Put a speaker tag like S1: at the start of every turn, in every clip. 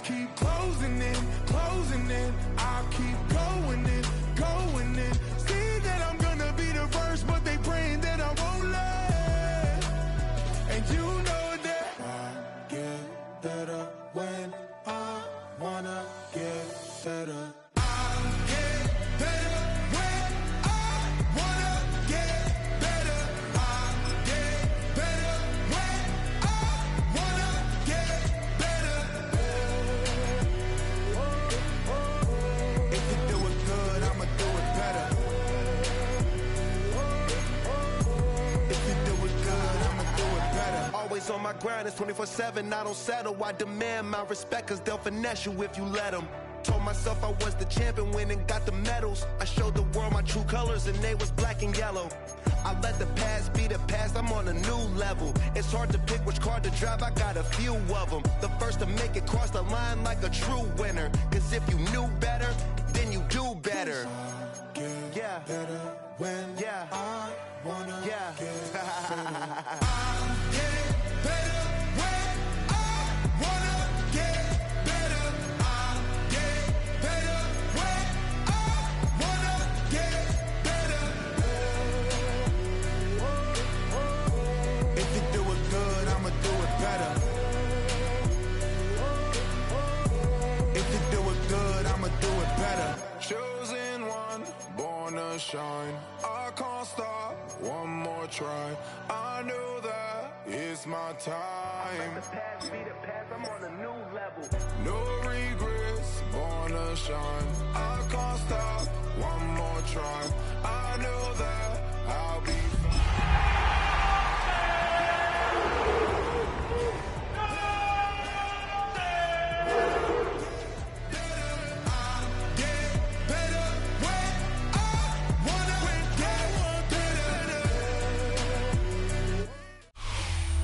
S1: keep closing in. I'll keep going in. See that I'm gonna be the first, but they praying that I won't let. And you know that I get better when I wanna get better. On my grind, it's 24/7, I don't settle. I demand my respect, cause they'll finesse you if you let them. Told myself I was the champion, went and got the medals. I showed the world my true colors and they was black and yellow. I let the past be the past, I'm on a new level. It's hard to pick which car to drive, I got a few of them. The first to make it cross the line like a true winner. Cause if you knew better, then you do better. Yeah, better when I wanna get better. Chosen one, born to shine. I can't stop, one more try. I know that it's my time. Let the past be the past, I'm on a new level. No regrets, born to shine. I can't stop, one more try. I know that I'll be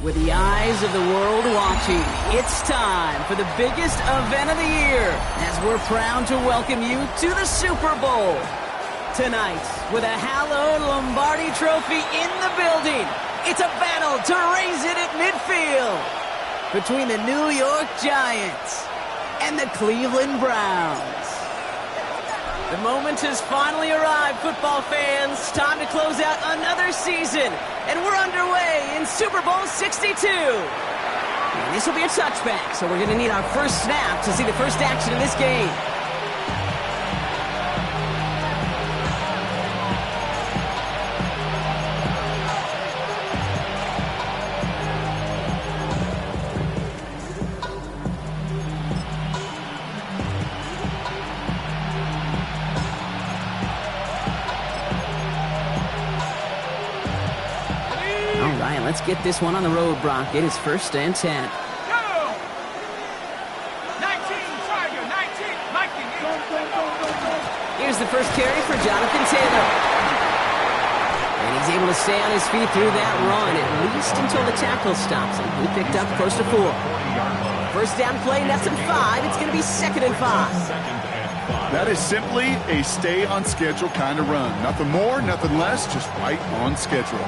S2: With the eyes of the world watching, it's time for the biggest event of the year as we're proud to welcome you to the Super Bowl. Tonight, with a hallowed Lombardi trophy in the building, it's a battle to raise it at midfield between the New York Giants and the Cleveland Browns. The moment has finally arrived, football fans. Time to close out another season. And we're underway in Super Bowl 62. And this will be a touchback, so we're going to need our first snap to see the first action in this game. Let's get this one on the road, Brock. It is 1st and 10.
S3: Go! 19, Tiger, 19,
S2: Here's the first carry for Jonathan Taylor. And he's able to stay on his feet through that run, at least until the tackle stops him. He picked up close to 4. First down play, that's at 5. It's going to be 2nd and 5.
S4: That is simply a stay on schedule kind of run. Nothing more, nothing less, just right on schedule.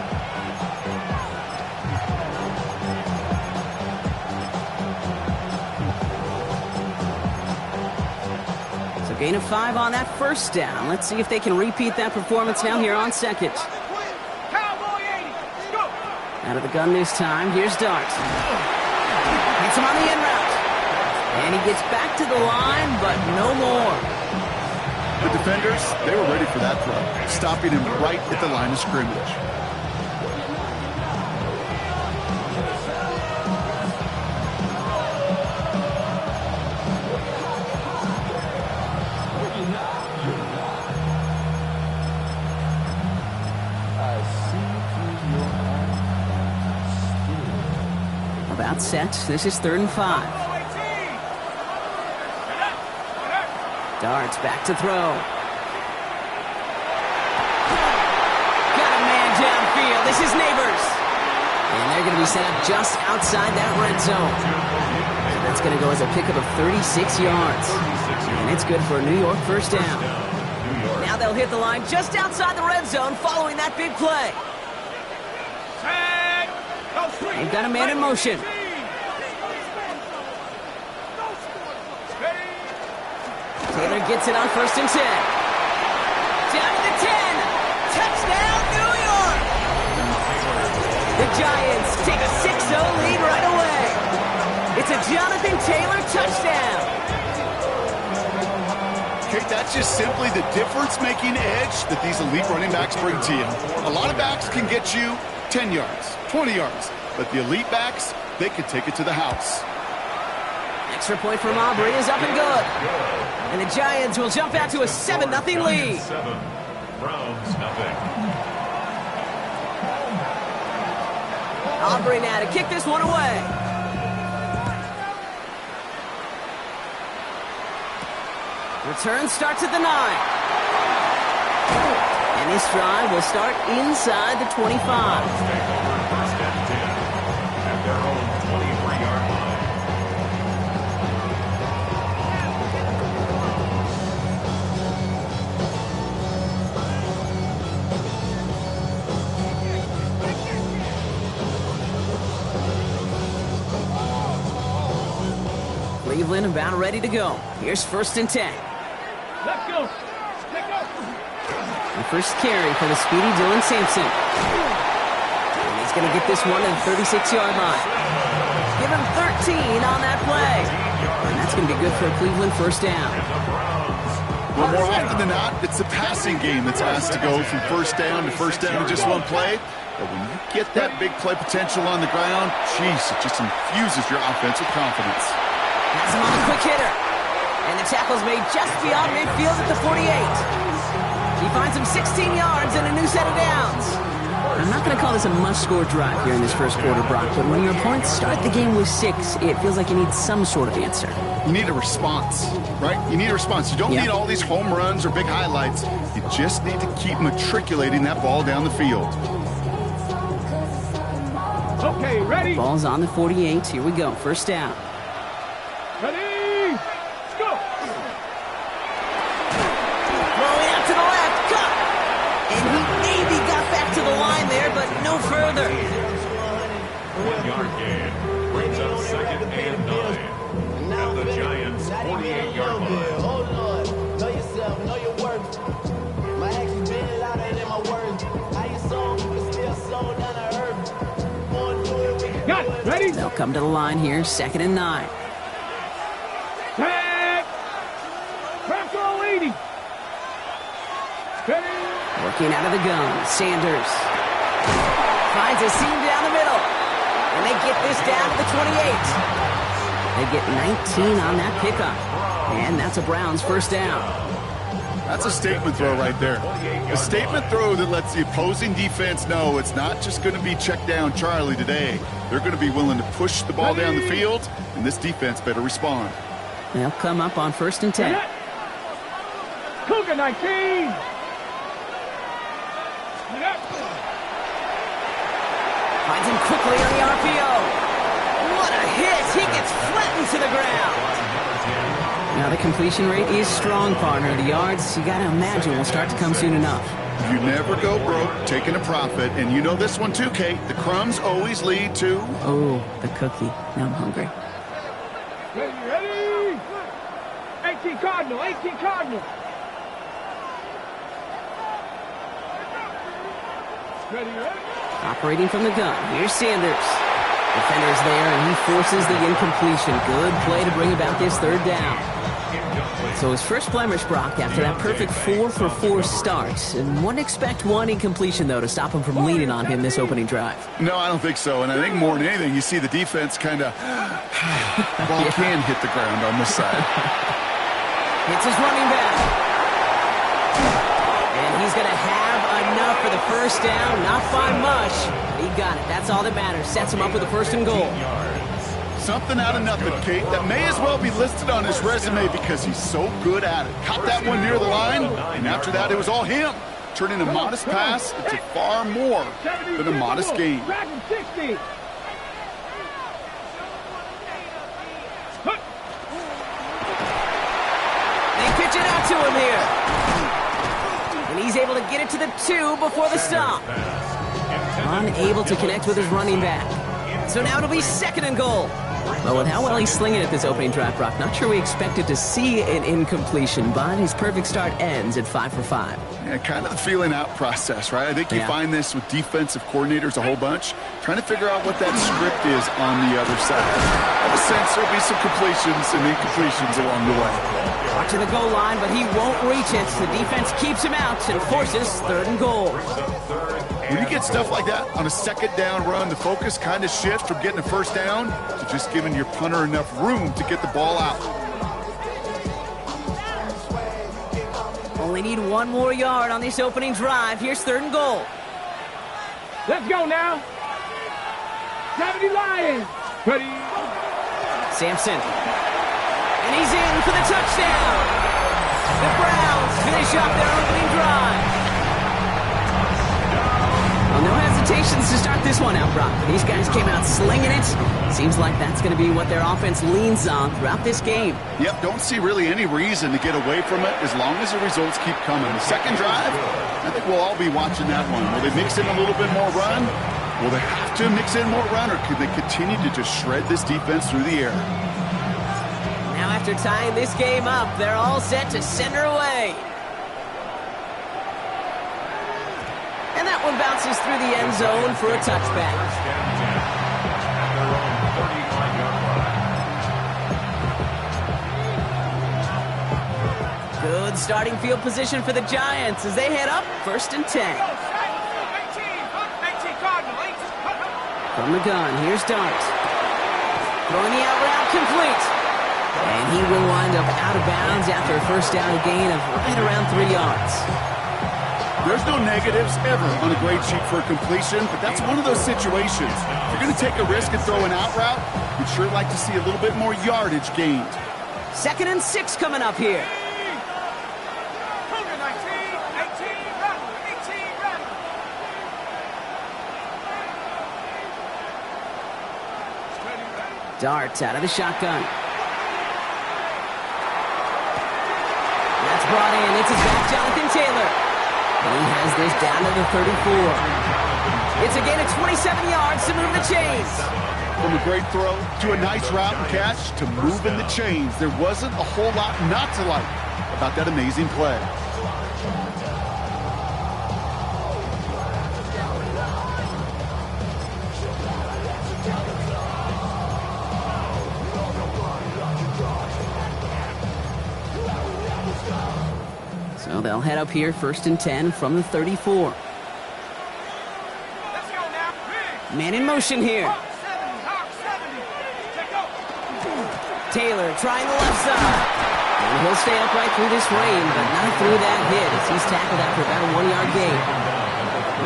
S2: Gain of 5 on that first down. Let's see if they can repeat that performance now here on 2nd. Out of the gun this time. Here's Dart. Gets him on the end route. And he gets back to the line, but no more.
S4: The defenders, they were ready for that throw, stopping him right at the line of scrimmage.
S2: About set. This is 3rd and 5. Darts back to throw. Got a man downfield. This is Neighbors. And they're going to be set up just outside that red zone. So that's going to go as a pickup of 36 yards. And it's good for a New York first down. Now they'll hit the line just outside the red zone following that big play. They've got a man in motion. Taylor gets it on 1st and 10. Down to the 10. Touchdown, New York! The Giants take a 6-0 lead right away. It's a Jonathan Taylor touchdown.
S4: Kate, that's just simply the difference-making edge that these elite running backs bring to you. A lot of backs can get you 10 yards, 20 yards, but the elite backs, they can take it to the house.
S2: Extra point from Aubrey is up and good. And the Giants will jump out to a 7-0 lead.
S3: 7, Browns nothing.
S2: Aubrey now to kick this one away. Return starts at the 9. And this drive will start inside the 25.
S3: First and 10 at their own 23-yard line.
S2: Cleveland about ready to go. Here's 1st and 10.
S3: Let's go.
S2: The first carry for the speedy Dylan Sampson. And he's going to get this one to the 36-yard line. Give him 13 on that play. And that's going to be good for a Cleveland first down.
S4: Well, more often than not, it's the passing game that's asked to go from first down to just one play. But when you get that big play potential on the ground, geez, it just infuses your offense with confidence.
S2: Has him on a quick hitter. And the tackle's made just beyond midfield at the 48. He finds him 16 yards and a new set of downs. I'm not going to call this a must-score drive here in this first quarter, Brock, but when your opponents start the game with 6, it feels like you need some sort of answer.
S4: You need a response, right? You need a response. You don't need all these home runs or big highlights. You just need to keep matriculating that ball down the field.
S3: Okay, ready?
S2: Ball's on the 48. Here we go. First down.
S3: Ready? Let's go.
S2: Throwing out to the left. Cut. And he maybe got back to the line there, but no further.
S3: 1-yard gain brings up 2nd and 9 at the Giants' 48-yard line.
S5: Hold on, know yourself, know your worth. My actions been louder than my words. How you sold, you can still sold down to earth. More do it, we can
S3: Got
S5: do
S3: it.
S5: it.
S3: Ready?
S2: They'll come to the line here. 2nd and 9.
S3: Tag. Crack all 80. Ready?
S2: Working out of the gun. Sanders finds a seam down the middle. And they get this down to the 28. They get 19 on that pickup. And that's a Browns first down.
S4: That's a statement throw right there. A statement throw that lets the opposing defense know it's not just going to be check down Charlie today. They're going to be willing to push the ball down the field, and this defense better respond.
S2: They'll come up on 1st and 10.
S3: Cougar 19.
S2: Finds him quickly on the RPO. What a hit! He gets flattened to the ground. Now the completion rate is strong, partner. The yards, you got to imagine, will start to come soon enough.
S4: You never go broke taking a profit, and you know this one too, Kate. The crumbs always lead to...
S2: Oh, the cookie. Now I'm hungry.
S3: Ready? 18 Cardinal, 18 Cardinal. Ready?
S2: Operating from the gun. Here's Sanders. Defender's there, and he forces the incompletion. Good play to bring about this 3rd down. So his first blemish, Brock, after that perfect 4-for-4 start. And wouldn't expect one incompletion, though, to stop him from leaning on him this opening drive.
S4: No, I don't think so. And I think more than anything, you see the defense kind of... ball can hit the ground on this side.
S2: It's his running back. And he's going to have enough for the first down. Not by much. But he got it. That's all that matters. Sets him up with a 1st and goal.
S4: Something out of nothing, Kate, that may as well be listed on his resume because he's so good at it. Caught that one near the line, and after that, it was all him. Turning a modest pass into far more than a modest gain.
S3: Dragon 60.
S2: They pitch it out to him here. And he's able to get it to the 2 before the stop. Unable to connect with his running back. So now it'll be 2nd and goal. Well, with how well he's slinging at this opening drive, Brock, not sure we expected to see an incompletion, but his perfect start ends at 5 for 5.
S4: Yeah, kind of the feeling out process, right? I think you find this with defensive coordinators a whole bunch, trying to figure out what that script is on the other side. I have a sense there'll be some completions and incompletions along the way.
S2: Back to the goal line, but he won't reach it. The defense keeps him out and forces 3rd and goal.
S4: When you get stuff like that on a 2nd down run, the focus kind of shifts from getting a 1st down to just giving your punter enough room to get the ball out.
S2: Only need 1 more yard on this opening drive. Here's 3rd and goal.
S6: Let's go now. 70 Lions. Ready.
S2: Sampson. And he's in for the touchdown. The Browns finish off their opening drive. Well, no hesitations to start this one out, Brock. These guys came out slinging it. Seems like that's going to be what their offense leans on throughout this game.
S4: Yep, don't see really any reason to get away from it as long as the results keep coming. The 2nd drive, I think we'll all be watching that one. Will they mix in a little bit more run? Will they have to mix in more run, or could they continue to just shred this defense through the air?
S2: Now after tying this game up, they're all set to send her away. And that one bounces through the end zone for a touchback. Good starting field position for the Giants as they head up 1st and 10. From the gun, here's Dart. Throwing the out route complete. And he will wind up out of bounds after a 1st down gain of right around 3 yards.
S4: There's no negatives ever on a grade sheet for a completion, but that's one of those situations. If you're going to take a risk and throw an out route, you'd sure like to see a little bit more yardage gained.
S2: 2nd and 6 coming up here. Dart out of the shotgun. That's brought in. It's his back, Jonathan Taylor. And he has this down to the 34. It's a gain of 27 yards to move the chains.
S4: From a great throw to a nice route and catch to moving the chains, there wasn't a whole lot not to like about that amazing play.
S2: So they'll head up here 1st and 10 from the 34. Man in motion here. Taylor trying the left side. And he'll stay upright through this rain, but not through that hit as he's tackled after about a 1-yard gain.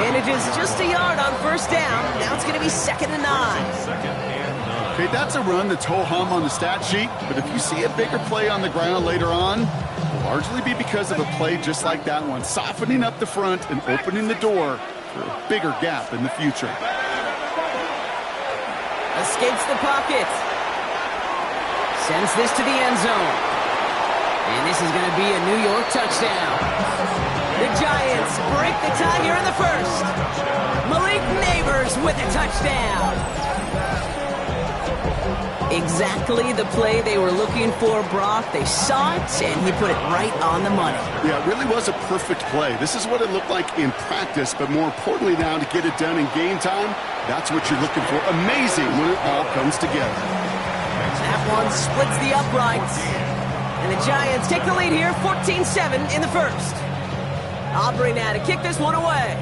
S2: Manages just a yard on 1st down. Now it's going to be 2nd and 9.
S4: Okay, that's a run that's ho-hum on the stat sheet, but if you see a bigger play on the ground later on, it'll largely be because of a play just like that one, softening up the front and opening the door for a bigger gap in the future.
S2: Escapes the pocket. Sends this to the end zone. And this is going to be a New York touchdown. The Giants break the tie here in the 1st. Malik Neighbors with a touchdown. Exactly the play they were looking for, Brock. They saw it, and he put it right on the money.
S4: Yeah, it really was a perfect play. This is what it looked like in practice, but more importantly now to get it done in game time, that's what you're looking for. Amazing when it all comes together.
S2: That one splits the uprights. And the Giants take the lead here, 14-7 in the 1st. Aubrey now to kick this one away.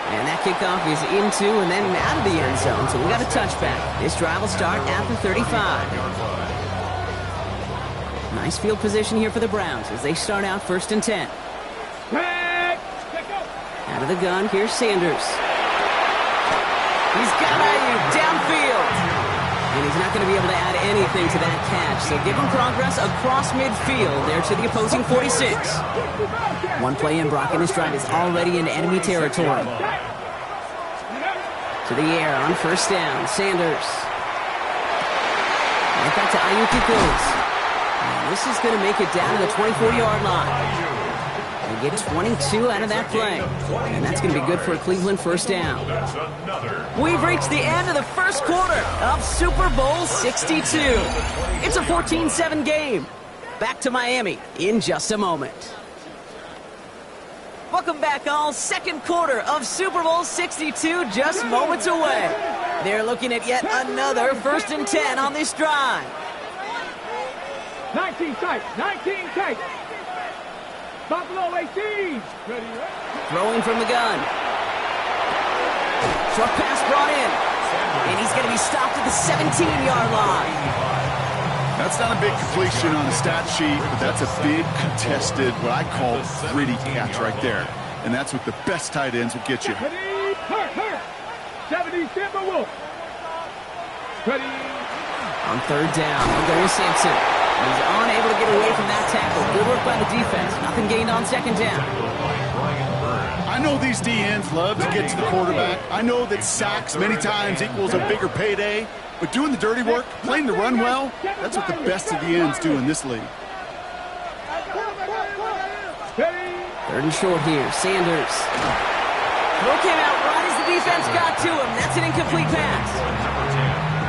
S2: And that kickoff is into and then out of the end zone, so we got a touchback. This drive will start at the 35. Nice field position here for the Browns as they start out 1st and 10. Out of the gun, here's Sanders. He's got Ayuk downfield. And he's not going to be able to add anything to that catch, so give him progress across midfield there to the opposing 46. One play in, Brock, and this drive is already into enemy territory. To the air on 1st down, Sanders. Right back to Ayuk it goes. And this is going to make it down to the 24-yard line. They get 22 out of that play. And that's going to be good for a Cleveland first down. We've reached the end of the first quarter of Super Bowl 62. It's a 14-7 game. Back to Miami in just a moment. Welcome back, all. Second quarter of Super Bowl 62 just moments away. They're looking at yet another 1st and 10 on this drive.
S6: 19 tight, 19 tight. Buffalo 18. Ready.
S2: Throwing from the gun. Short pass brought in. And he's going to be stopped at the 17-yard line.
S4: That's not a big completion on the stat sheet, but that's a big contested, what I call gritty catch right there. And that's what the best tight ends will get you.
S6: Hurt. 70 Timberwolves. Ready.
S2: On 3rd down, we'll go with Sampson. He's unable to get away from that tackle. Good work by the defense. Nothing gained on 2nd down.
S4: I know these D-ends love to get to the quarterback. I know that sacks many times equals a bigger payday. But doing the dirty work, playing the run well, that's what the best of the ends do in this league.
S2: 3rd and short here. Sanders. Throw came out right as the defense got to him. That's an incomplete pass.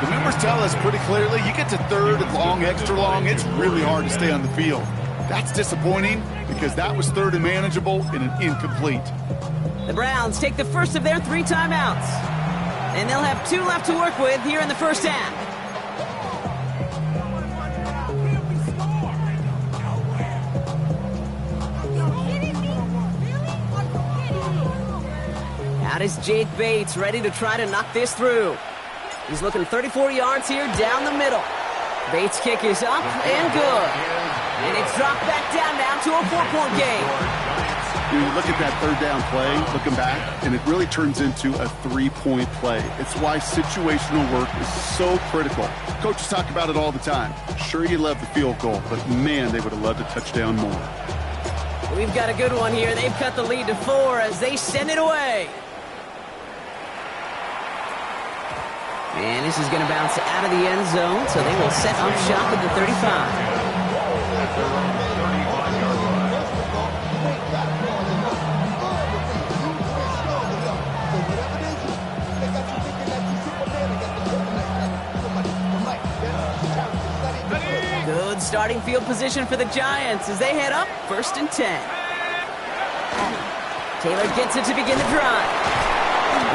S4: The numbers tell us pretty clearly, you get to 3rd and long, extra long, it's really hard to stay on the field. That's disappointing because that was 3rd and manageable and an incomplete.
S2: The Browns take the first of their 3 timeouts. And they'll have 2 left to work with here in the first half. Out is Jake Bates, ready to try to knock this through. He's looking 34 yards here down the middle. Bates' kick is up and good. And it's dropped back down now to a 4-point game.
S4: You look at that 3rd down play, looking back, and it really turns into a 3-point play. It's why situational work is so critical. Coaches talk about it all the time. Sure, you love the field goal, but man, they would have loved a touchdown more.
S2: We've got a good one here. They've cut the lead to 4 as they send it away. And this is going to bounce out of the end zone, so they will set up shop at the 35. Good starting field position for the Giants as they head up 1st and 10. Taylor gets it to begin the drive.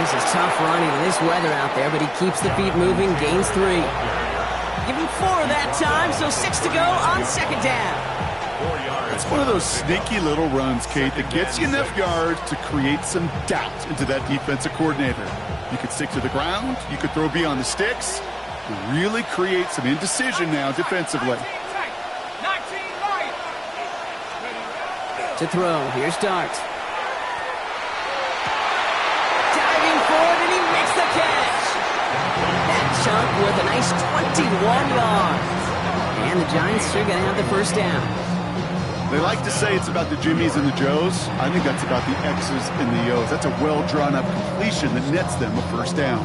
S2: This is tough running in this weather out there, but he keeps the feet moving, gains 3. Give him 4 that time, so 6 to go on 2nd down.
S4: It's one of those sneaky little runs, Kate, that gets you enough yards to create some doubt into that defensive coordinator. You could stick to the ground, you could throw beyond the sticks, really create some indecision now defensively.
S2: To throw, here's Dart. Diving forward, and he makes the catch. That chunk with a nice 21 yards. And the Giants are going to have the first down.
S4: They like to say it's about the Jimmies and the Joes. I think that's about the X's and the O's. That's a well-drawn-up completion that nets them a first down.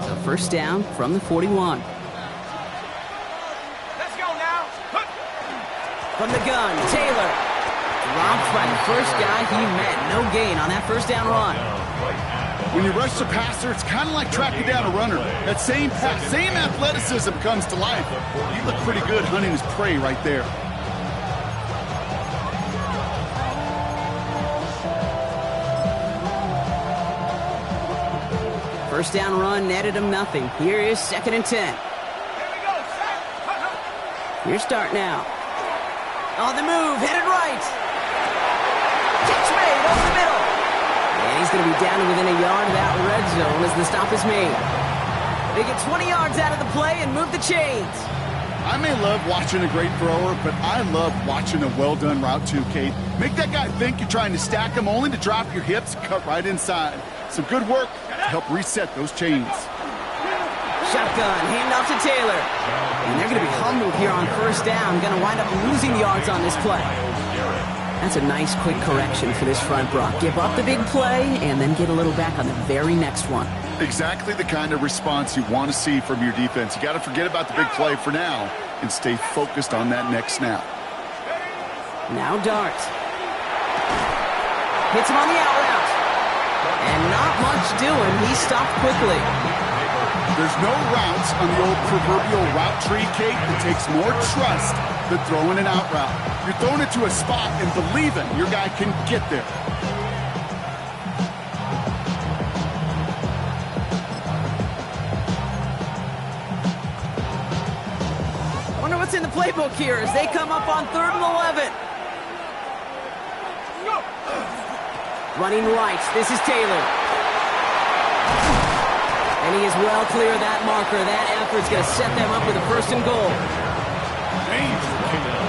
S2: So first down from the 41.
S6: Let's go now.
S2: From the gun, Taylor. Dropped by the first guy he met. No gain on that first down run.
S4: When you rush the passer, it's kind of like tracking down a runner. That same pass, same athleticism comes to life. You look pretty good hunting his prey right there.
S2: First down run netted him nothing. Here is 2nd and 10. Here's Dart now. On the move, headed right. Catch made over the middle. And he's going to be down to within a yard of that red zone as the stop is made. They get 20 yards out of the play and move the chains.
S4: I may love watching a great thrower, but I love watching a well-done route too, Kate. Make that guy think you're trying to stack him only to drop your hips and cut right inside. Some good work to help reset those chains.
S2: Shotgun, handoff to Taylor. And they're going to be humbled here on first down. Going to wind up losing yards on this play. That's a nice quick correction for this front, Brock. Give up the big play and then get a little back on the very next one.
S4: Exactly the kind of response you want to see from your defense. You got to forget about the big play for now and stay focused on that next snap.
S2: Now Dart. Hits him on the out route. And not much doing. He stopped quickly.
S4: There's no routes on the old proverbial route tree, Kate. It takes more trust than throwing an out route. You're throwing it to a spot and believing your guy can get there.
S2: Wonder what's in the playbook here as they come up on 3rd and 11. Running right, this is Taylor. And he is well clear of that marker. That effort's going to set them up with a 1st and goal.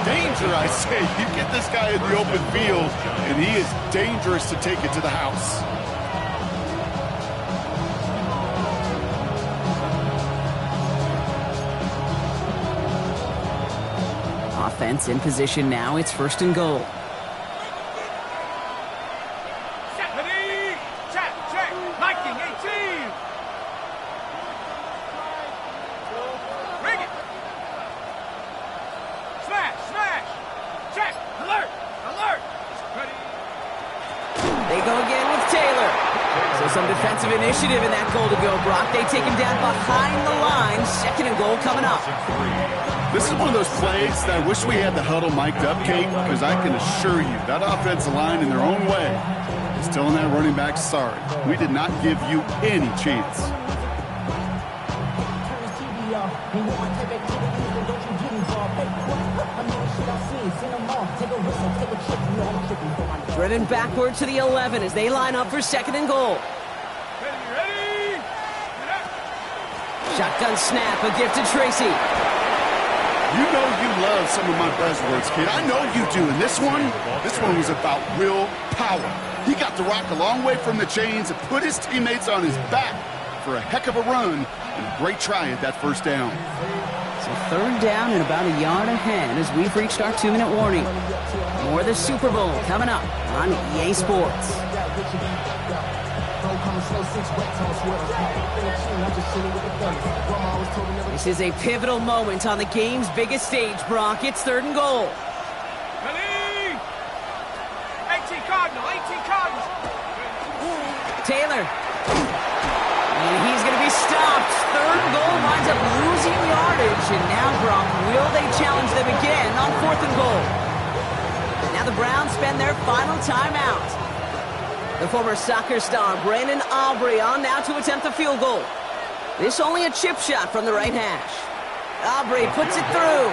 S4: Danger, I say. You get this guy in the open field, and he is dangerous to take it to the house.
S2: Offense in position now. It's 1st and goal. Some defensive initiative in that goal to go, Brock. They take him down behind the line. 2nd and goal coming up.
S4: This is one of those plays that I wish we had the huddle mic'd up, Kate, because I can assure you that offensive line in their own way is telling that running back, sorry, we did not give you any chance.
S2: Driven backward to the 11 as they line up for 2nd and goal. Shotgun snap, a gift to Tracy.
S4: You know you love some of my buzzwords, kid. I know you do. And this one was about real power. He got the rock a long way from the chains and put his teammates on his back for a heck of a run and a great try at that 1st down.
S2: So 3rd down and about a yard ahead as we've reached our 2-minute warning. More of the Super Bowl coming up on EA Sports. This is a pivotal moment on the game's biggest stage, Brock. It's 3rd and goal.
S6: 18 Cardinals.
S2: Taylor. And he's going to be stopped. 3rd and goal winds up losing yardage. And now, Brock, will they challenge them again on 4th and goal? Now the Browns spend their final timeout. The former soccer star, Brandon Aubrey, on now to attempt the field goal. This only a chip shot from the right hash. Aubrey puts it through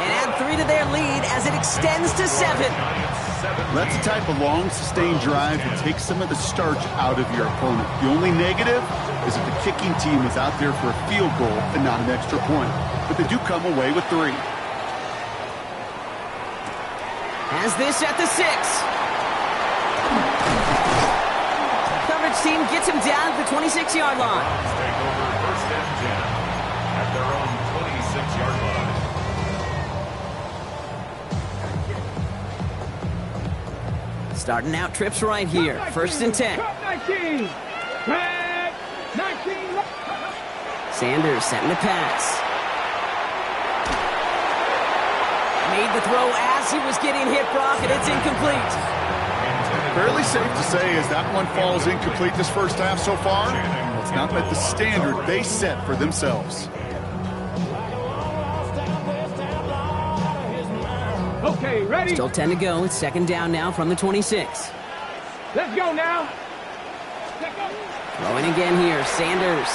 S2: and add 3 to their lead as it extends to 7.
S4: That's the type of long, sustained drive that takes some of the starch out of your opponent. The only negative is that the kicking team is out there for a field goal and not an extra point. But they do come away with 3.
S2: Has this at the 6. Coverage team gets him down at the 26-yard line.
S3: Take over 1st and 10 at their own 26-yard line.
S2: Starting out trips right here. 1st and 10.
S6: 19. 19.
S2: Sanders setting the pass. Made the throw as he was getting hit, Brock, and it's incomplete.
S4: Fairly safe to say as that one falls incomplete this 1st half so far, it's not met the standard they set for themselves.
S6: Okay, ready?
S2: Still 10 to go. It's 2nd down now from the 26.
S6: Let's go now.
S2: Throwing again here, Sanders.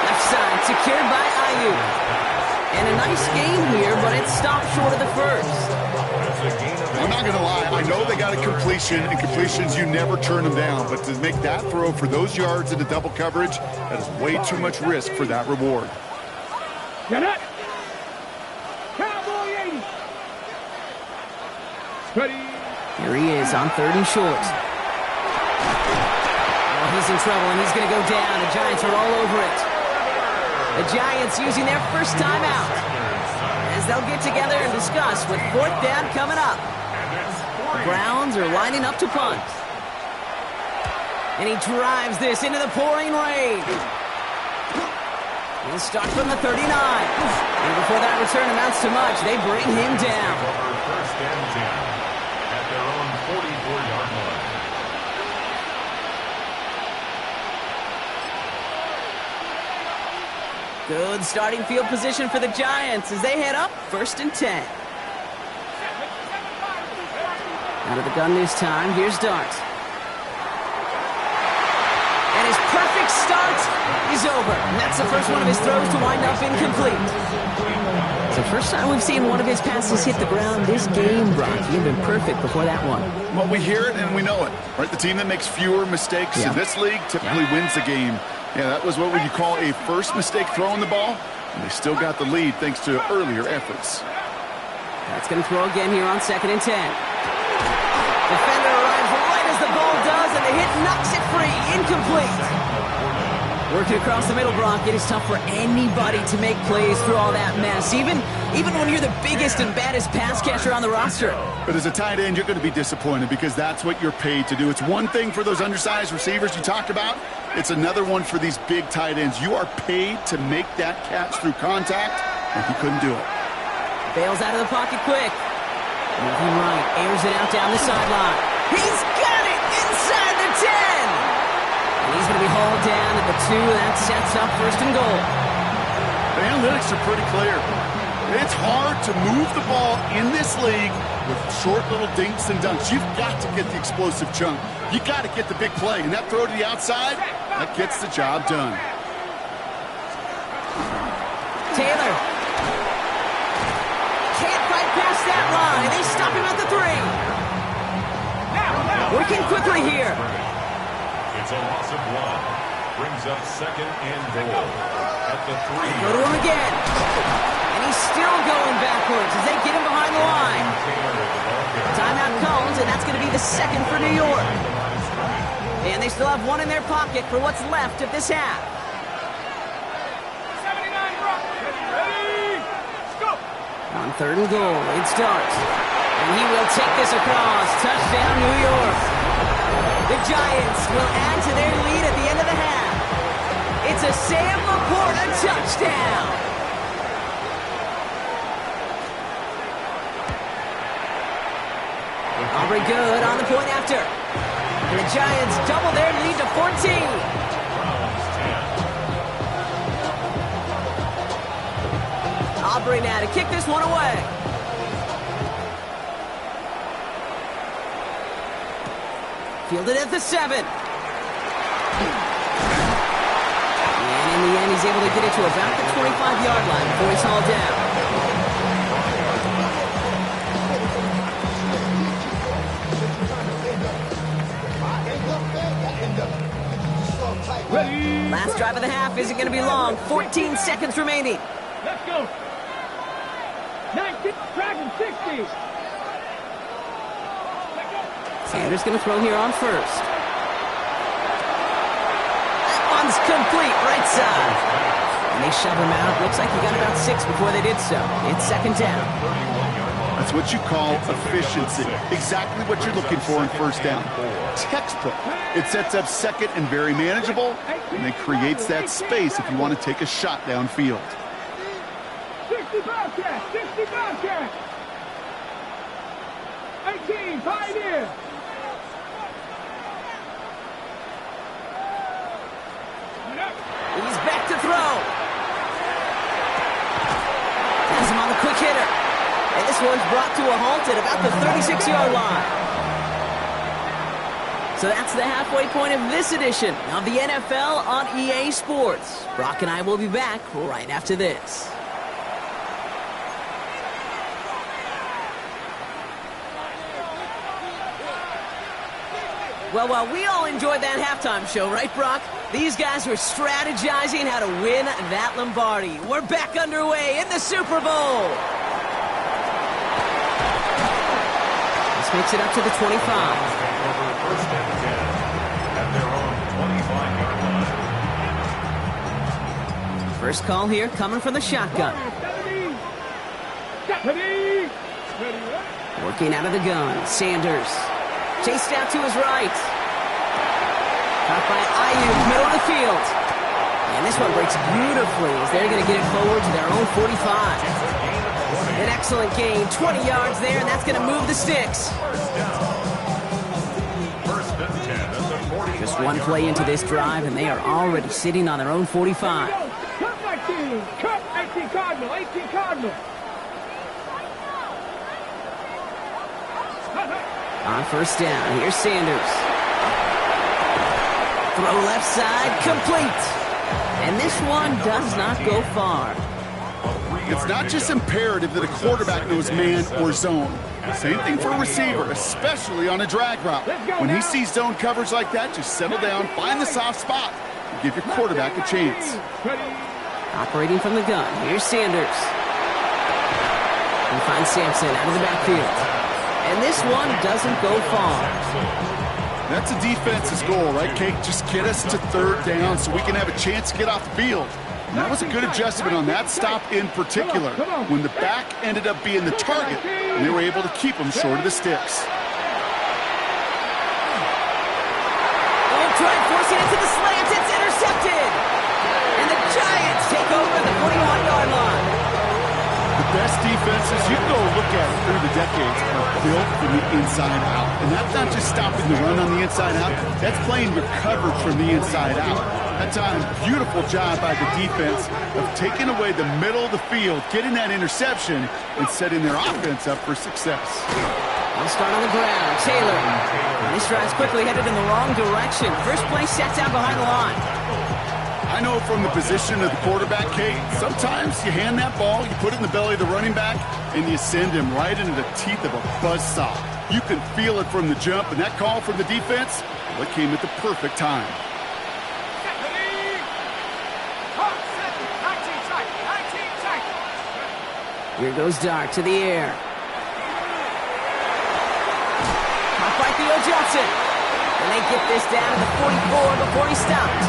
S2: Left side, secured by Ayuk. And a nice game here, but it stopped short of the 1st.
S4: I'm not going to lie. I know they got a completion, and completions, you never turn them down. But to make that throw for those yards into double coverage, that is way too much risk for that reward.
S6: Get it. Cowboy 80. Ready.
S2: Here he is on 3rd and short. Oh, he's in trouble, and he's going to go down. The Giants are all over it. The Giants using their 1st time out as they'll get together and discuss with 4th down coming up. The Browns are lining up to punt. And he drives this into the pouring rain. He'll start from the 39. And before that return amounts to much, they bring him down.
S3: First and 10 at their own 44-yard line.
S2: Good starting field position for the Giants as they head up 1st and 10. Out of the gun this time, here's Dart. And his perfect start is over. And that's the first one of his throws to wind up incomplete. It's the first time we've seen one of his passes hit the ground this game, Brock. He'd been perfect before that one.
S4: Well, we hear it and we know it, right? The team that makes fewer mistakes in this league typically wins the game. Yeah, that was what would you call a first mistake throwing the ball, and they still got the lead thanks to earlier efforts.
S2: That's going to throw again here on 2nd and 10. Defender arrives right as the ball does, and the hit knocks it free. Incomplete. Working across the middle, Brock, it is tough for anybody to make plays through all that mess, even when you're the biggest and baddest pass catcher on the roster.
S4: But as a tight end, you're going to be disappointed because that's what you're paid to do. It's one thing for those undersized receivers you talked about. It's another one for these big tight ends. You are paid to make that catch through contact, and he couldn't do it.
S2: Bails out of the pocket quick. Moving right, airs it out down the sideline. He's got it inside the 10. And he's going to be hauled down at the 2. That sets up 1st and goal.
S4: The analytics are pretty clear. It's hard to move the ball in this league with short little dinks and dunks. You've got to get the explosive chunk. You got to get the big play. And that throw to the outside, that gets the job done.
S2: Taylor. Can't fight past that line. They stop him at the 3. Working quickly here.
S3: It's a loss of 1. Brings up 2nd and goal at the 3.
S2: Go to him again. And he's still going backwards as they get him behind the line. Timeout comes, and that's going to be the 2nd for New York. And they still have 1 in their pocket for what's left of this half.
S6: 79, Brock. Ready? Let's go.
S2: On 3rd and goal, it starts. And he will take this across. Touchdown, New York. The Giants will add to their lead at the end of the half. It's a Sam Laporta touchdown. Aubrey good on the point after. And the Giants double their lead to 14. Aubrey now to kick this one away. Fielded at the 7. And in the end, he's able to get it to about the 25-yard line before he's hauled down. Last drive of the half isn't going to be long. 14 seconds remaining.
S6: Let's go. 19, driving 60.
S2: Sanders going to throw here on 1st. That one's complete, right side. And they shove him out. Looks like he got about 6 before they did so. It's 2nd down.
S4: That's what you call efficiency. Exactly what you're looking for in 1st down. Textbook. It sets up 2nd and very manageable, and it creates that space if you want to take a shot downfield.
S6: 60 Bobcat, 60 Bobcat. 18, Pioneer.
S2: He's back to throw. Has him on the quick hitter. And this one's brought to a halt at about the 36-yard line. So that's the halfway point of this edition of the NFL on EA Sports. Brock and I will be back right after this. Well, while we all enjoyed that halftime show, right, Brock? These guys were strategizing how to win that Lombardi. We're back underway in the Super Bowl. This makes it up to the 25.
S3: First and 10 at their own 25-yard line.
S2: First call here coming from the shotgun. Working out of the gun, Sanders. Chased out to his right. Caught by Ayuk, middle of the field. And this one breaks beautifully as they're going to get it forward to their own 45. An excellent gain, 20 yards there, and that's going to move the sticks. Just one play into this drive, and they are already sitting on their own 45.
S6: Cut 19. Cut 18 Cardinal. 18 Cardinal.
S2: On first down, here's Sanders. Throw left side, complete. And this one does not go far.
S4: It's not just imperative that a quarterback knows man or zone. Same thing for a receiver, especially on a drag route. When he sees zone coverage like that, just settle down, find the soft spot, and give your quarterback a chance.
S2: Operating from the gun, here's Sanders. He finds Sampson out of the backfield. And this one doesn't go far.
S4: That's a defense's goal, right, Kate? Just get us to third down so we can have a chance to get off the field. And that was a good adjustment on that stop in particular, when the back ended up being the target, and they were able to keep him short of the sticks.
S2: Oh, try forcing it to the slants. It's intercepted. And the Giants take over the 41-yard line.
S4: The best defenses, you can go look at it through the decades, are built from the inside out. And that's not just stopping the run on the inside out, that's playing your coverage from the inside out. That time, beautiful job by the defense of taking away the middle of the field, getting that interception, and setting their offense up for success.
S2: They'll start on the ground. Taylor. And this drive's quickly headed in the wrong direction. First play sets out behind the line.
S4: I know from the position of the quarterback, Kate, sometimes you hand that ball, you put it in the belly of the running back, and you send him right into the teeth of a buzzsaw. You can feel it from the jump, and that call from the defense, well, it came at the perfect time.
S2: Here goes Dart to the air. Caught by Theo Johnson. And they get this down to the 44 before he stopped.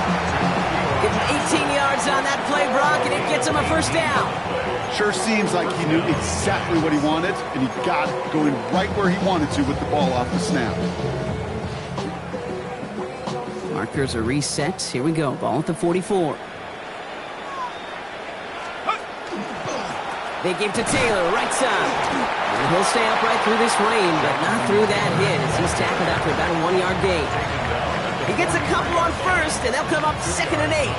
S2: Give him 18 yards on that play, Brock, and it gets him a first down.
S4: Sure seems like he knew exactly what he wanted, and he got it going right where he wanted to with the ball off the snap.
S2: Markers are reset. Here we go. Ball at the 44. They give to Taylor, right side. And he'll stay upright through this rain, but not through that hit as he's tackled after about a 1-yard gain. He gets a couple on first, and they'll come up 2nd and 8.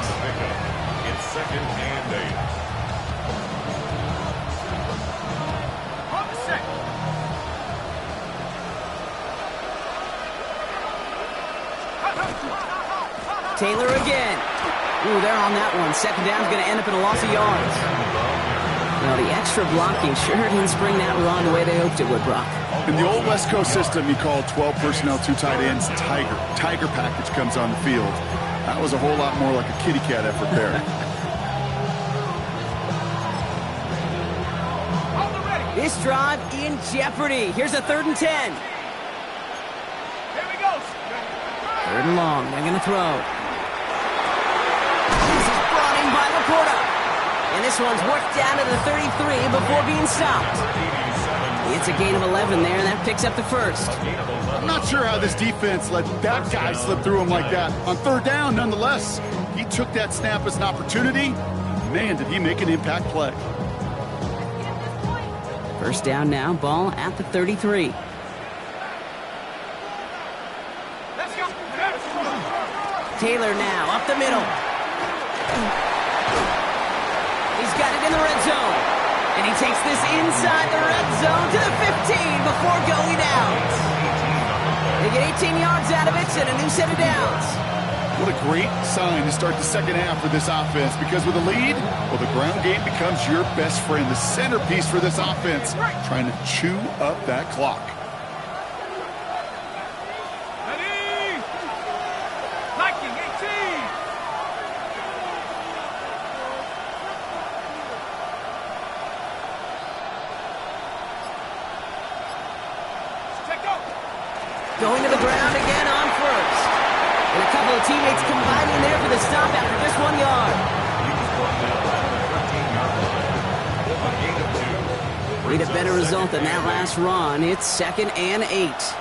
S3: It's 2nd and 8.
S2: Taylor again. Ooh, they're on that one. 2nd down's going to end up in a loss of yards. Well, the extra blocking sure didn't spring that run the way they hoped it would, Brock.
S4: In the old West Coast system, you call 12 personnel, 2 tight ends, Tiger. Tiger package comes on the field. That was a whole lot more like a kitty cat effort there.
S2: This drive in jeopardy. Here's a 3rd and 10.
S6: Here we go.
S2: 3rd and long. They're going to throw. This is brought in by Laporta. And this one's worked down to the 33 before being stopped. It's a gain of 11 there, and that picks up the first.
S4: I'm not sure how this defense let that guy slip through him like that. On 3rd down, nonetheless, he took that snap as an opportunity. Man, did he make an impact play.
S2: First down now, ball at the 33.
S6: Let's go.
S2: Taylor now, up the middle. He's got it in the red zone. And he takes this inside the red zone to the 15 before going out. They get 18 yards out of it and a new set of downs.
S4: What a great sign to start the 2nd half for this offense, because with a lead, well, the ground game becomes your best friend, the centerpiece for this offense, trying to chew up that clock.
S6: Ready? Viking 18.
S2: Going to the ground again on first. And a couple of teammates combining there for the stop after just 1 yard. Need a better result than that last run. It's 2nd and 8.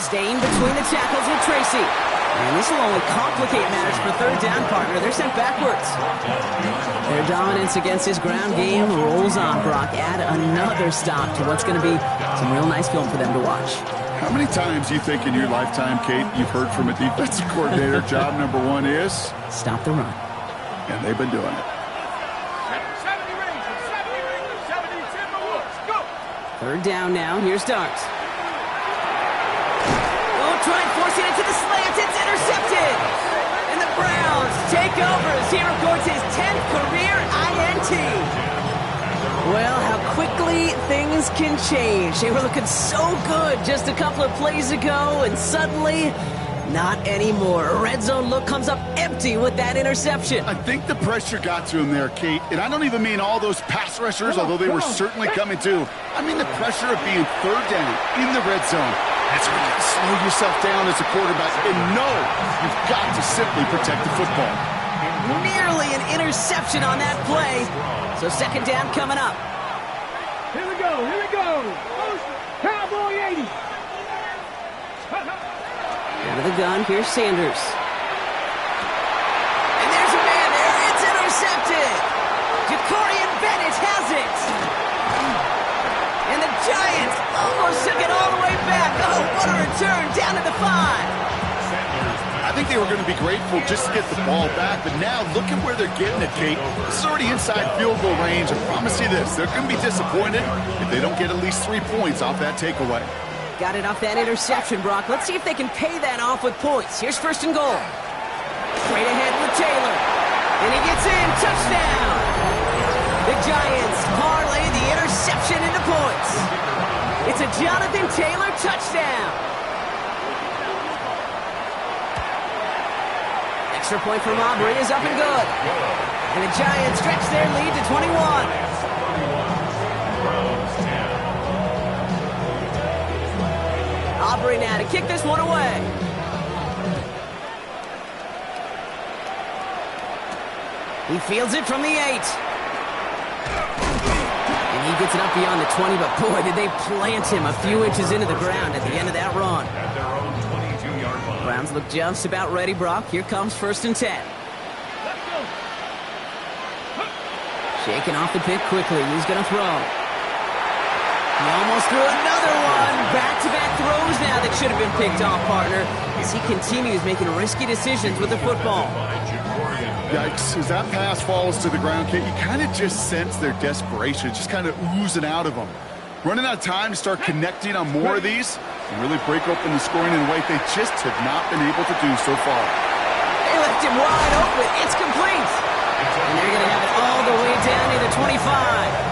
S2: Staying between the tackles with Tracy. And this will only complicate matters for third down, partner. They're sent backwards. Their dominance against his ground game rolls on, Brock. Add another stop to what's going to be some real nice film for them to watch.
S4: How many times do you think in your lifetime, Kate, you've heard from a defensive coordinator, job number one is?
S2: Stop the run.
S4: And they've been doing it.
S6: 70 Rangers, 70 Timberwolves, go!
S2: Third down now. Here's Dart. Try and force it into the slant. It's intercepted. And the Browns take over as he records his 10th career INT. Well, how quickly things can change. They were looking so good just a couple of plays ago, and suddenly, not anymore. A red zone look comes up empty with that interception.
S4: I think the pressure got to him there, Kate. And I don't even mean all those pass rushers, although they were certainly coming too. I mean the pressure of being third down in the red zone. That's when you have to slow yourself down as a quarterback and know you've got to simply protect the football.
S2: Nearly an interception on that play. So second down coming up.
S6: Here we go, here we go. Cowboy 80.
S2: Out of the gun, here's Sanders. And there's a man there. It's intercepted. Jacorian Bennett has it. And the Giants almost took it all the way back. Oh, what a return down to the 5.
S4: I think they were going to be grateful just to get the ball back, but now look at where they're getting it, Kate. This is already inside field goal range. I promise you this, they're going to be disappointed if they don't get at least 3 points off that takeaway.
S2: Got it off that interception, Brock. Let's see if they can pay that off with points. Here's first and goal. Straight ahead with Taylor. And he gets in. Touchdown. The Giants parlay the interception into points. It's a Jonathan Taylor touchdown. Extra point from Aubrey is up and good. And the Giants stretch their lead to 21. Aubrey now to kick this one away. He fields it from the 8. And he gets it up beyond the 20, but boy, did they plant him a few inches into the ground at the end of that run.
S3: At their own 22-yard line.
S2: Browns look just about ready, Brock. Here comes first and 10. Shaking off the pick quickly. He's going to throw. He almost threw another one. Back-to-back throws now that should have been picked off, partner, as he continues making risky decisions with the football.
S4: Yikes, as that pass falls to the ground, Kate, you kind of just sense their desperation, just kind of oozing out of them. Running out of time to start connecting on more of these and really break open the scoring in a way they just have not been able to do so far.
S2: They left him wide open. It's complete. And they're going to have it all the way down to the 25.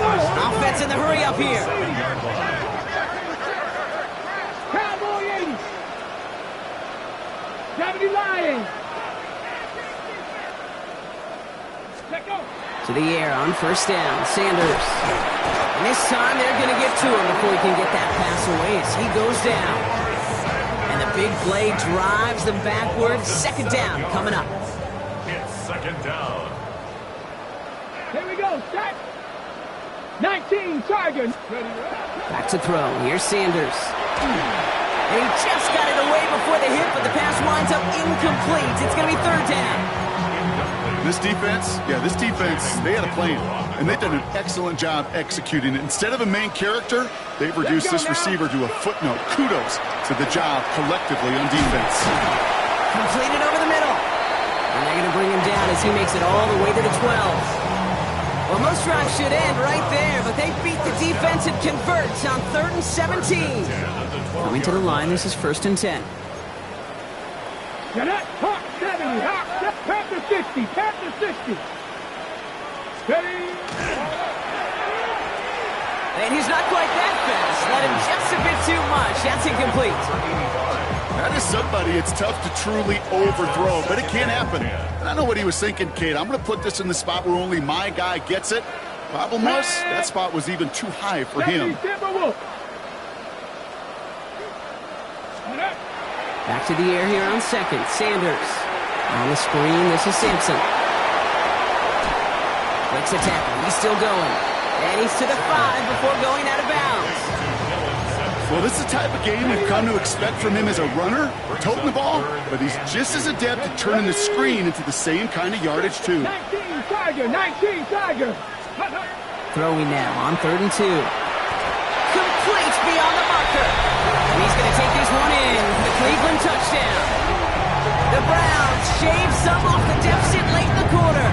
S2: Offense in the hurry up here.
S6: Cowboy 80. 70 Lions. Let go.
S2: To the air on first down. Sanders. And this time they're going to get to him before he can get that pass away as he goes down. And the big play drives them backwards. Second down coming up.
S3: It's second down.
S6: Here we go. Set. 19 Tigers.
S2: Back to throw. Here's Sanders. And he just got it away before the hit, but the pass winds up incomplete. It's going to be third down.
S4: This defense, they had a plan, and they've done an excellent job executing it. Instead of a main character, they've reduced this receiver to a footnote. Kudos to the job collectively on defense.
S2: Completed over the middle. And they're going to bring him down as he makes it all the way to the 12. Well, most drives should end right there, but they beat the defense and converts on 3rd and 17. Coming to the line, this is 1st and 10.
S6: Hawk 70, Hawk, Panther 60, Panther 60. Steady.
S2: And he's not quite that fast. Let him just a bit too much. That's incomplete.
S4: That is somebody it's tough to truly overthrow, but it can happen. And I know what he was thinking, Kate. I'm going to put this in the spot where only my guy gets it. Problem was, that spot was even too high for him.
S2: Back to the air here on second. Sanders. On the screen, this is Sampson. Breaks a tackle. He's still going. And he's to the 5 before going out of bounds.
S4: Well, this is the type of game we've come to expect from him as a runner, toting the ball, but he's just as adept at turning the screen into the same kind of yardage, too.
S6: 19 Tiger, 19 Tiger.
S2: Throwing now on 3rd and 2. Complete beyond the marker. And he's going to take this one in for the Cleveland touchdown. The Browns shave some off the deficit late in the quarter.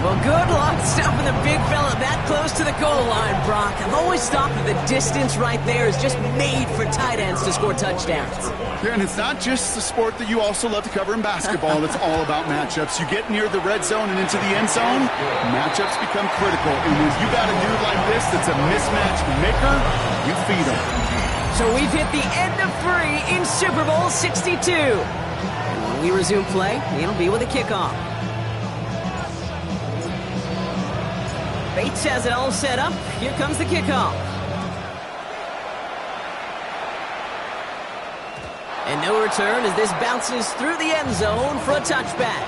S2: Well, good luck stopping the big fella that close to the goal line, Brock. I've always thought that the distance right there is just made for tight ends to score touchdowns.
S4: Yeah, and it's not just the sport that you also love to cover in basketball. It's all about matchups. You get near the red zone and into the end zone, matchups become critical. And when you got a dude like this that's a mismatch maker, you feed him.
S2: So we've hit the end of 3 in Super Bowl 62. And when we resume play, it'll be with a kickoff. Bates has it all set up. Here comes the kickoff. And no return as this bounces through the end zone for a touchback.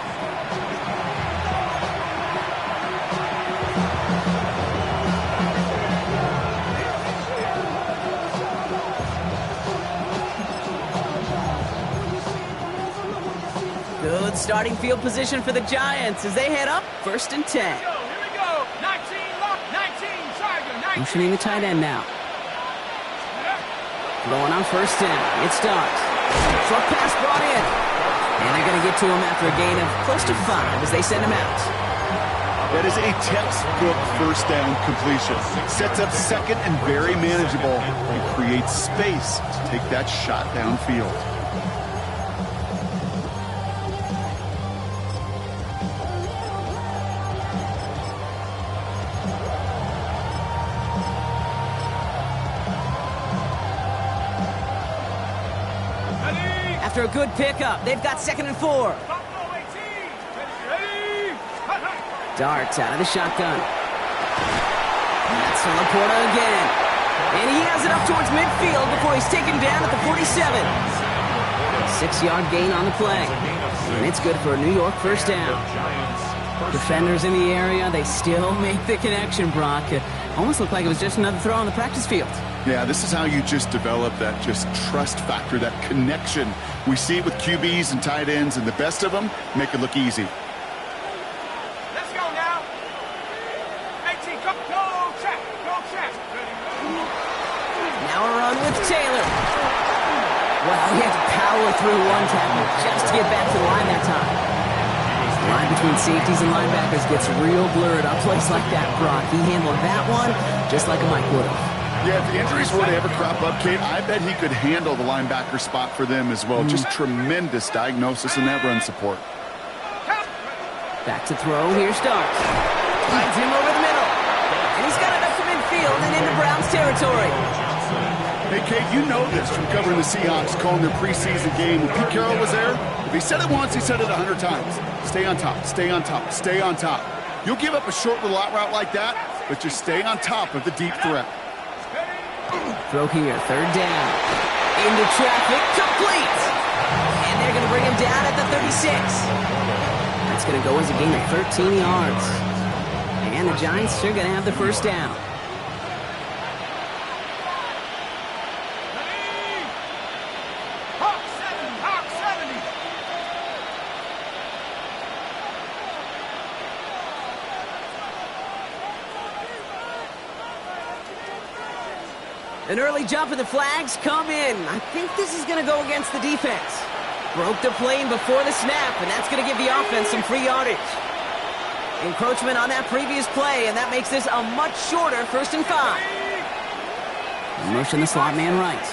S2: Good starting field position for the Giants as they head up 1st and 10. Motioning the tight end now. Going on 1st down. It starts. Short pass brought in. And they're going to get to him after a gain of close to 5 as they send him out.
S4: That is a textbook 1st down completion. Sets up 2nd and very manageable and creates space to take that shot downfield.
S2: After a good pickup, they've got 2nd and 4. Darts out of the shotgun. That's on Laporta again. And he has it up towards midfield before he's taken down at the 47. 6-yard gain on the play. And it's good for a New York 1st down. Defenders in the area, they still make the connection, Brock. It almost looked like it was just another throw on the practice field.
S4: Yeah, this is how you just develop that just trust factor, that connection. We see it with QBs and tight ends, and the best of them make it look easy.
S6: Let's go now. 18, go check, go check.
S2: Now a run with Taylor. Wow, he had to power through one tackle just to get back to the line that time. The line between safeties and linebackers gets real blurred on plays like that, Brock. He handled that one just like a Mike would have.
S4: Yeah, if the injuries were to ever crop up, Kate, I bet he could handle the linebacker spot for them as well. Just tremendous diagnosis in that run support.
S2: Back to throw. Here starts. Finds him over the middle. And he's got it up to midfield and into Browns territory.
S4: Hey, Kate, you know this from covering the Seahawks, calling their preseason game. When Pete Carroll was there, if he said it once, he said it 100 times. Stay on top, stay on top, stay on top. You'll give up a short little out route like that, but just stay on top of the deep threat.
S2: Throw here, 3rd down. Into traffic, complete. And they're going to bring him down at the 36. That's going to go as a gain of 13 yards. And the Giants are going to have the 1st down.
S6: Hawk 70.
S2: An early jump and the flags come in. I think this is going to go against the defense. Broke the plane before the snap, and that's going to give the offense some free yardage. Encroachment on that previous play, and that makes this a much shorter 1st and 5. Motion the slot man right.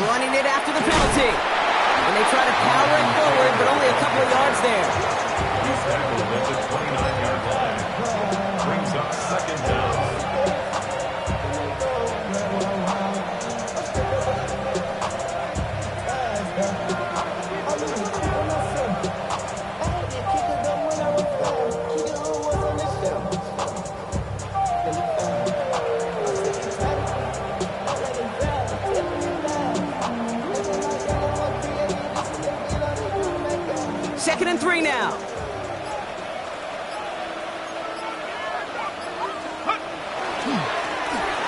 S2: Running it after the penalty. And they try to power it forward, but only a couple of yards there.
S3: He's tackled at the 29-yard line. Brings up 2nd down.
S2: and 3 now.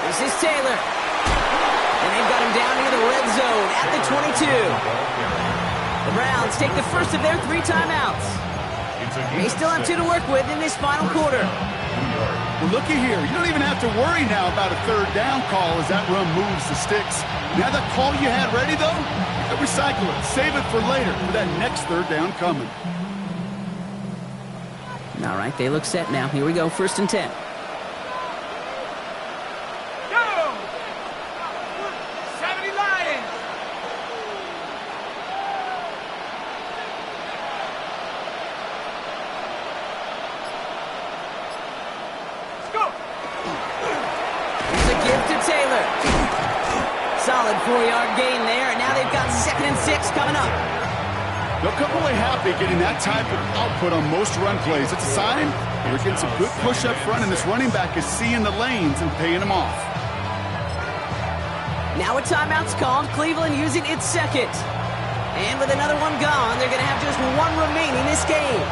S2: This is Taylor. And they've got him down near the red zone at the 22. The Browns take the first of their 3 timeouts. They still have 2 to work with in this final quarter.
S4: Well, looky here. You don't even have to worry now about a third down call as that run moves the sticks. Now that call you had ready, though, you can recycle it. Save it for later for that next third down coming.
S2: All right, they look set now. Here we go, 1st and 10.
S5: Solid 4-yard gain there, and now they've got 2nd and 6 coming up.
S4: They'll come away happy getting that type of output on most run plays. It's a sign they're getting some good push up front, and this running back is seeing the lanes and paying them off.
S2: Now a timeout's called, Cleveland using its 2nd. And with another one gone, they're going to have just 1 remaining this game.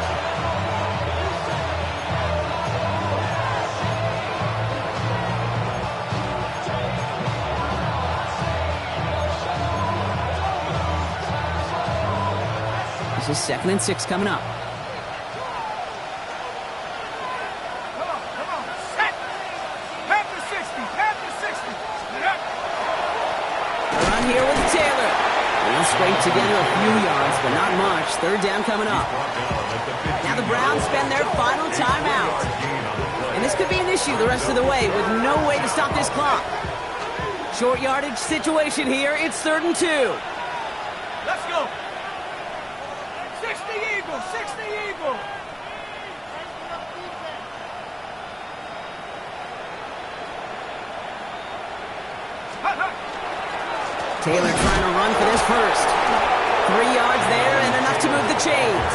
S2: This is 2nd and 6 coming up.
S6: Come on, set! Half the 60, half the 60.
S2: The run here with Taylor. They'll scrape together a few yards, but not much. 3rd down coming up. Now the Browns spend their final timeout. And this could be an issue the rest of the way with no way to stop this clock. Short yardage situation here. It's 3rd and 2.
S6: Let's go. 60 Eagle, 60 Eagle.
S2: Taylor trying to run for this first. 3 yards there and enough to move the chains.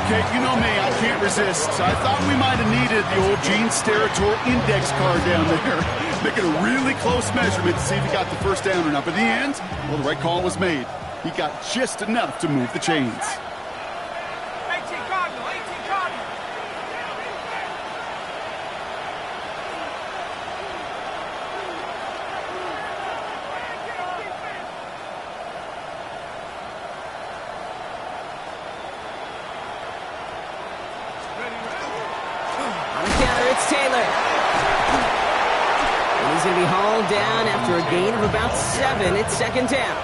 S4: Okay, you know me, I can't resist. I thought we might have needed the old Gene Steratore index card down there. Making a really close measurement to see if he got the first down or not. But in the end, well, the right call was made. He got just enough to move the chains.
S6: 18 Cardinal, 18 Cardinal.
S2: On the counter, it's Taylor. And he's going to be hauled down after a gain of about 7. It's 2nd down.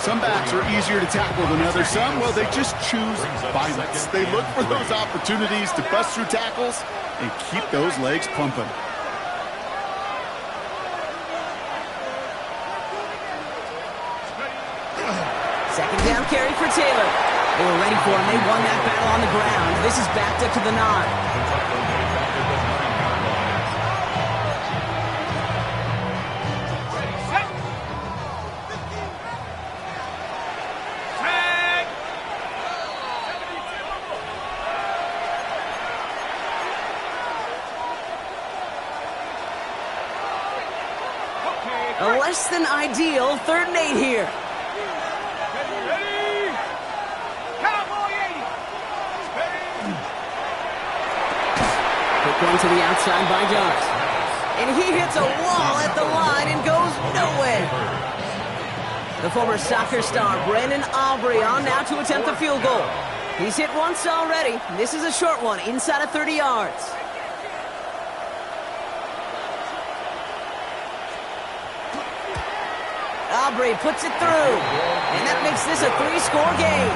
S4: Some backs are easier to tackle than others. Some, well, they just choose violence. They look for those opportunities to bust through tackles and keep those legs pumping.
S2: Second down carry for Taylor. They were ready for him. They won that battle on the ground. This is backed up to the 9. A less than ideal 3rd and 8 here.
S6: Ready? Cowboy 80.
S2: Quick one to the outside by Jones. And he hits a wall at the line and goes nowhere. The former soccer star Brandon Aubrey on now to attempt the field goal. He's hit once already. This is a short one inside of 30 yards. Aubrey puts it through, and that makes this a 3-score game.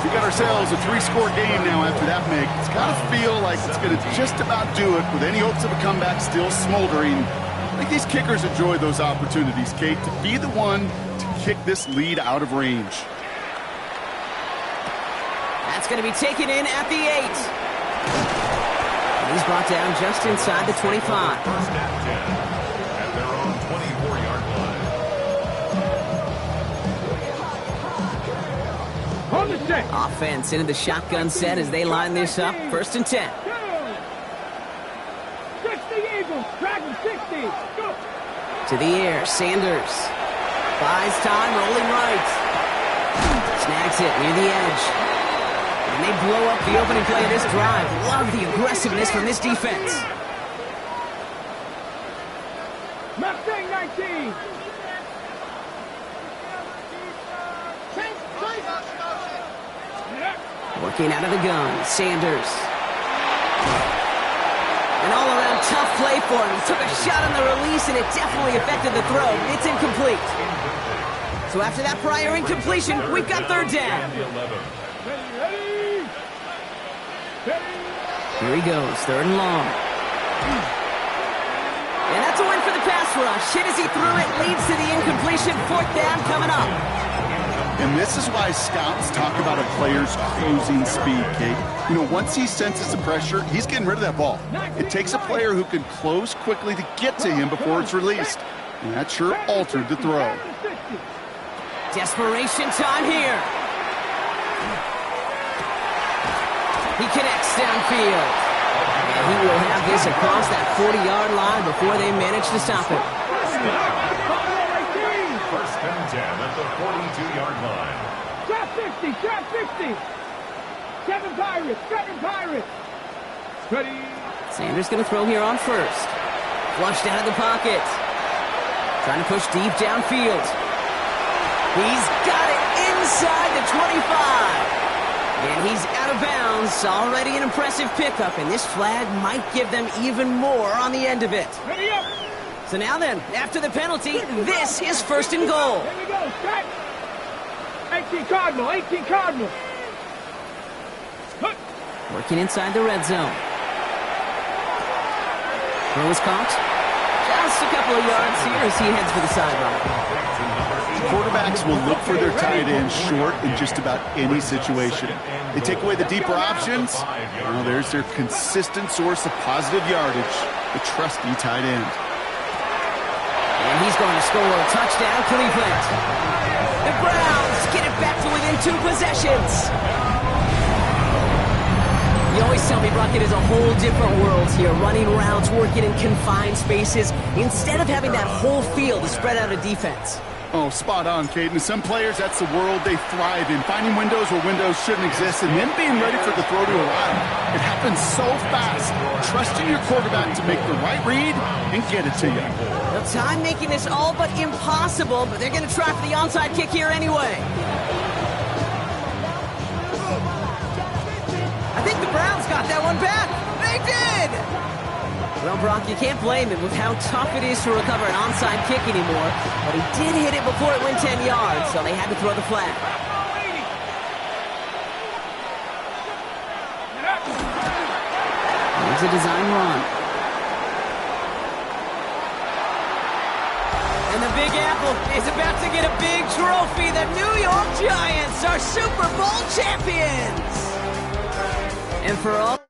S4: We got ourselves a 3-score game now after that make. It's got to feel like it's going to just about do it with any hopes of a comeback still smoldering. I think these kickers enjoy those opportunities, Kate, to be the one to kick this lead out of range.
S2: That's going to be taken in at the 8. And he's brought down just inside the 25.
S3: First and 10 at their own 24-yard line.
S6: Hold the set.
S2: Offense into the shotgun set as they line this up. 1st and 10.
S6: 60 Eagles, Dragon 60. Go.
S2: To the air, Sanders. Buys time, rolling right. Snags it near the edge. And they blow up the opening play of this drive. Love the aggressiveness from this defense.
S6: Mustang 19.
S2: Working out of the gun, Sanders. An all-around tough play for him. He took a shot on the release, and it definitely affected the throw. It's incomplete. So after that prior incompletion, we've got third down. Here he goes, third and long. And that's a win for the pass rush. Hit as he threw it, leads to the incompletion. Fourth down coming up.
S4: And this is why scouts talk about a player's cruising speed, Kate. You know, once he senses the pressure, he's getting rid of that ball. It takes a player who can close quickly to get to him before it's released. And that sure altered the throw.
S2: Desperation time here. He connects downfield. And he will have this across that 40-yard line before they manage to stop it.
S3: First and 10 at the 42-yard line.
S6: Trap 60, trap 60. Seven Pirates. Ready.
S2: Sanders going to throw here on first. Flushed out of the pocket. Trying to push deep downfield. He's got it inside the 25. And he's out of bounds. Already an impressive pickup, and this flag might give them even more on the end of it.
S6: Ready up.
S2: So now then, after the penalty, this is first and goal.
S6: Here we go, strike. 18 Cardinal.
S2: Working inside the red zone. Throw is caught. Just a couple of yards here as he heads for the sideline.
S4: Quarterbacks will look for their tight end short in just about any situation. They take away the deeper options. Well, there's their consistent source of positive yardage, the trusty tight end.
S2: And he's going to score a touchdown, Cleveland. The Browns get it back to within 2 possessions. You always tell me, Brock, it is a whole different world here. Running routes, working in confined spaces, instead of having that whole field to spread out a defense.
S4: Oh, spot on, Kate. And some players, that's the world they thrive in. Finding windows where windows shouldn't exist and then being ready for the throw to arrive. It happens so fast. Trusting your quarterback to make the right read and get it to you.
S2: The time making this all but impossible, but they're going to try for the onside kick here anyway. I think the Browns got that one back. They did! Well, Brock, you can't blame him with how tough it is to recover an onside kick anymore, but he did hit it before it went 10 yards, so they had to throw the flag. Here's a design run. And the Big Apple is about to get a big trophy. The New York Giants are Super Bowl champions! And for all...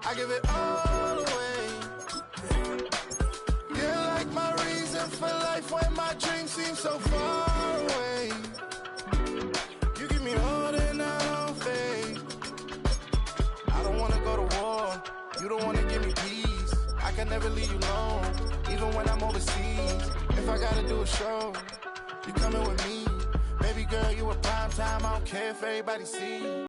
S7: I give it all away. You're like my reason for life when my dreams seem so far away. You give me all that I don't fade. I don't wanna go to war. You don't wanna give me peace. I can never leave you alone, even when I'm overseas. If I gotta do a show, you coming with me. Baby girl, you a prime time. I don't care if everybody sees.